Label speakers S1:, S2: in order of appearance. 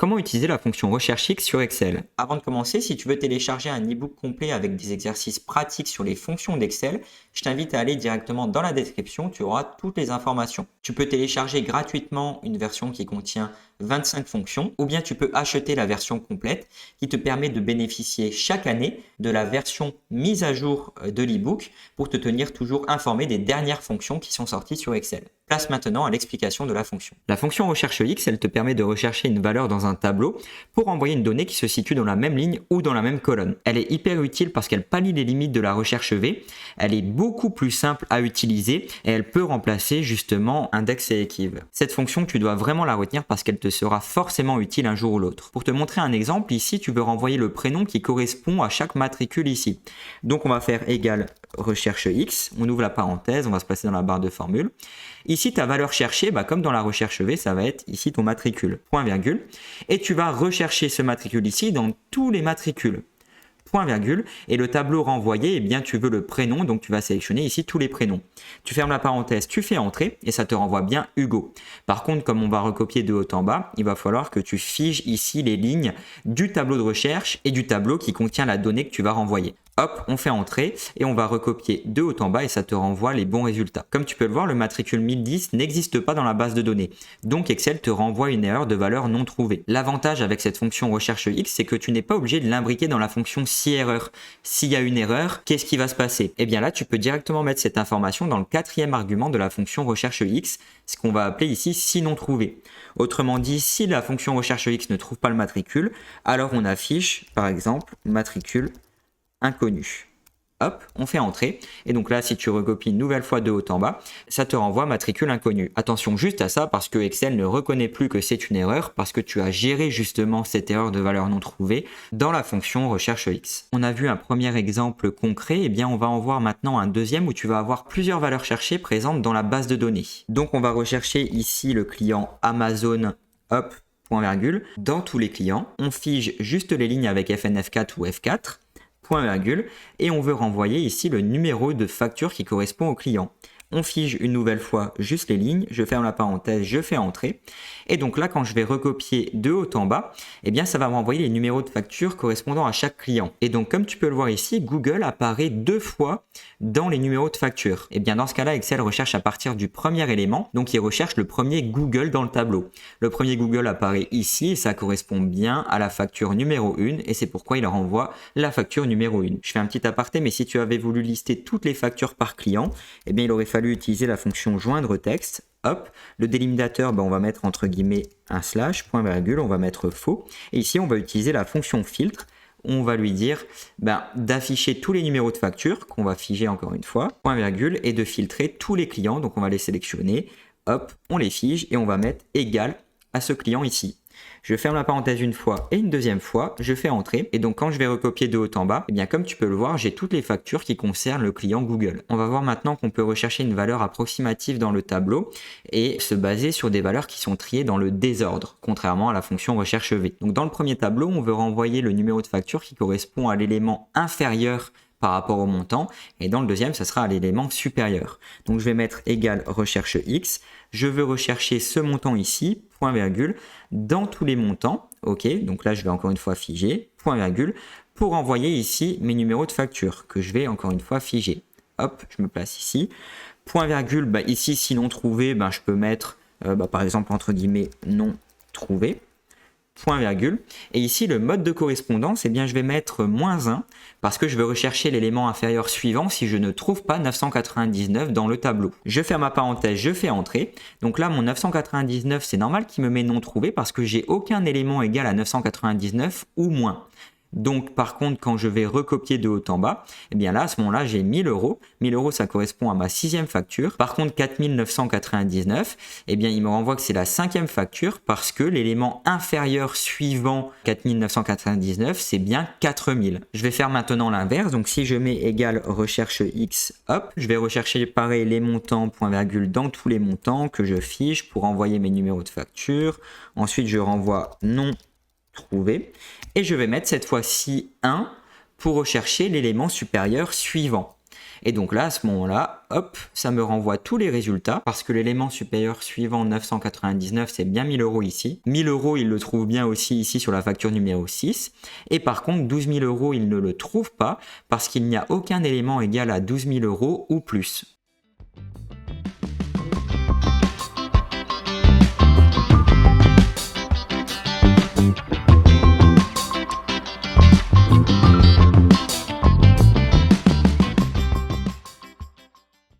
S1: Comment utiliser la fonction recherche X sur Excel? Avant de commencer, si tu veux télécharger un e-book complet avec des exercices pratiques sur les fonctions d'Excel, je t'invite à aller directement dans la description, tu auras toutes les informations. Tu peux télécharger gratuitement une version qui contient 25 fonctions ou bien tu peux acheter la version complète qui te permet de bénéficier chaque année de la version mise à jour de l'e-book pour te tenir toujours informé des dernières fonctions qui sont sorties sur Excel. Place maintenant à l'explication de la fonction. La fonction recherche X, elle te permet de rechercher une valeur dans un tableau pour envoyer une donnée qui se situe dans la même ligne ou dans la même colonne. Elle est hyper utile parce qu'elle pallie les limites de la recherche V, elle est beaucoup plus simple à utiliser et elle peut remplacer justement index et equiv. Cette fonction, tu dois vraiment la retenir parce qu'elle te sera forcément utile un jour ou l'autre. Pour te montrer un exemple, ici tu veux renvoyer le prénom qui correspond à chaque matricule ici. Donc on va faire égal recherche X, on ouvre la parenthèse, on va se placer dans la barre de formule. Ici, ta valeur cherchée, comme dans la recherche V, ça va être ici ton matricule, point virgule. Et tu vas rechercher ce matricule ici dans tous les matricules, point virgule. Et le tableau renvoyé, tu veux le prénom, donc tu vas sélectionner ici tous les prénoms. Tu fermes la parenthèse, tu fais entrer et ça te renvoie bien Hugo. Par contre, comme on va recopier de haut en bas, il va falloir que tu figes ici les lignes du tableau de recherche et du tableau qui contient la donnée que tu vas renvoyer. Hop, on fait entrer et on va recopier de haut en bas et ça te renvoie les bons résultats. Comme tu peux le voir, le matricule 1010 n'existe pas dans la base de données. Donc Excel te renvoie une erreur de valeur non trouvée. L'avantage avec cette fonction recherche X, c'est que tu n'es pas obligé de l'imbriquer dans la fonction si erreur. S'il y a une erreur, qu'est-ce qui va se passer? Eh bien là, tu peux directement mettre cette information dans le quatrième argument de la fonction recherche X, ce qu'on va appeler ici si non trouvé. Autrement dit, si la fonction recherche X ne trouve pas le matricule, alors on affiche par exemple matricule inconnu. Hop, on fait entrer. Et donc là, si tu recopies une nouvelle fois de haut en bas, ça te renvoie matricule inconnu. Attention juste à ça parce que Excel ne reconnaît plus que c'est une erreur parce que tu as géré justement cette erreur de valeur non trouvée dans la fonction recherche X. On a vu un premier exemple concret, on va en voir maintenant un deuxième où tu vas avoir plusieurs valeurs cherchées présentes dans la base de données. Donc on va rechercher ici le client Amazon, hop, point virgule. Dans tous les clients, on fige juste les lignes avec FNF4 ou F4. Point virgule, et on veut renvoyer ici le numéro de facture qui correspond au client. On fige une nouvelle fois juste les lignes, je ferme la parenthèse, je fais entrer. Et donc là, quand je vais recopier de haut en bas, ça va m'envoyer les numéros de facture correspondant à chaque client. Et donc, comme tu peux le voir ici, Google apparaît 2 fois dans les numéros de facture. Dans ce cas-là, Excel recherche à partir du premier élément. Donc, il recherche le premier Google dans le tableau. Le premier Google apparaît ici et ça correspond bien à la facture numéro 1 et c'est pourquoi il renvoie la facture numéro 1. Je fais un petit aparté, mais si tu avais voulu lister toutes les factures par client, il aurait fallu utiliser la fonction joindre texte. Hop, le délimitateur, on va mettre entre guillemets un slash, point virgule, on va mettre faux. Et ici, on va utiliser la fonction filtre. On va lui dire d'afficher tous les numéros de facture, qu'on va figer encore une fois, point virgule, et de filtrer tous les clients. Donc, on va les sélectionner. Hop, on les fige et on va mettre égal à ce client ici. Je ferme la parenthèse une fois et une deuxième fois, je fais entrer. Et donc, quand je vais recopier de haut en bas, comme tu peux le voir, j'ai toutes les factures qui concernent le client Google. On va voir maintenant qu'on peut rechercher une valeur approximative dans le tableau et se baser sur des valeurs qui sont triées dans le désordre, contrairement à la fonction recherche V. Donc, dans le premier tableau, on veut renvoyer le numéro de facture qui correspond à l'élément inférieur par rapport au montant, et dans le deuxième, ça sera à l'élément supérieur. Donc, je vais mettre égal recherche X. Je veux rechercher ce montant ici, point virgule, dans tous les montants. Ok, donc là, je vais encore une fois figer, point virgule, pour envoyer ici mes numéros de facture, que je vais encore une fois figer. Hop, je me place ici. Point virgule, ici, si non trouvé, je peux mettre, par exemple, entre guillemets, non trouvé. Point virgule. Et ici, le mode de correspondance, je vais mettre -1 parce que je veux rechercher l'élément inférieur suivant si je ne trouve pas 999 dans le tableau. Je ferme ma parenthèse, je fais entrer. Donc là, mon 999, c'est normal qu'il me met non trouvé parce que j'ai aucun élément égal à 999 ou moins. Donc, par contre, quand je vais recopier de haut en bas, là, à ce moment-là, j'ai 1000 euros. 1000 euros, ça correspond à ma 6e facture. Par contre, 4999, il me renvoie que c'est la 5e facture parce que l'élément inférieur suivant 4999, c'est bien 4000. Je vais faire maintenant l'inverse. Donc, si je mets égal recherche X, hop, je vais rechercher pareil les montants, point virgule, dans tous les montants que je fiche pour envoyer mes numéros de facture. Ensuite, je renvoie non trouvé. Et je vais mettre cette fois-ci 1 pour rechercher l'élément supérieur suivant. Et donc là, à ce moment-là, hop, ça me renvoie tous les résultats parce que l'élément supérieur suivant 999, c'est bien 1000 € ici. 1000 €, il le trouve bien aussi ici sur la facture numéro 6. Et par contre, 12 000 €, il ne le trouve pas parce qu'il n'y a aucun élément égal à 12 000 € ou plus.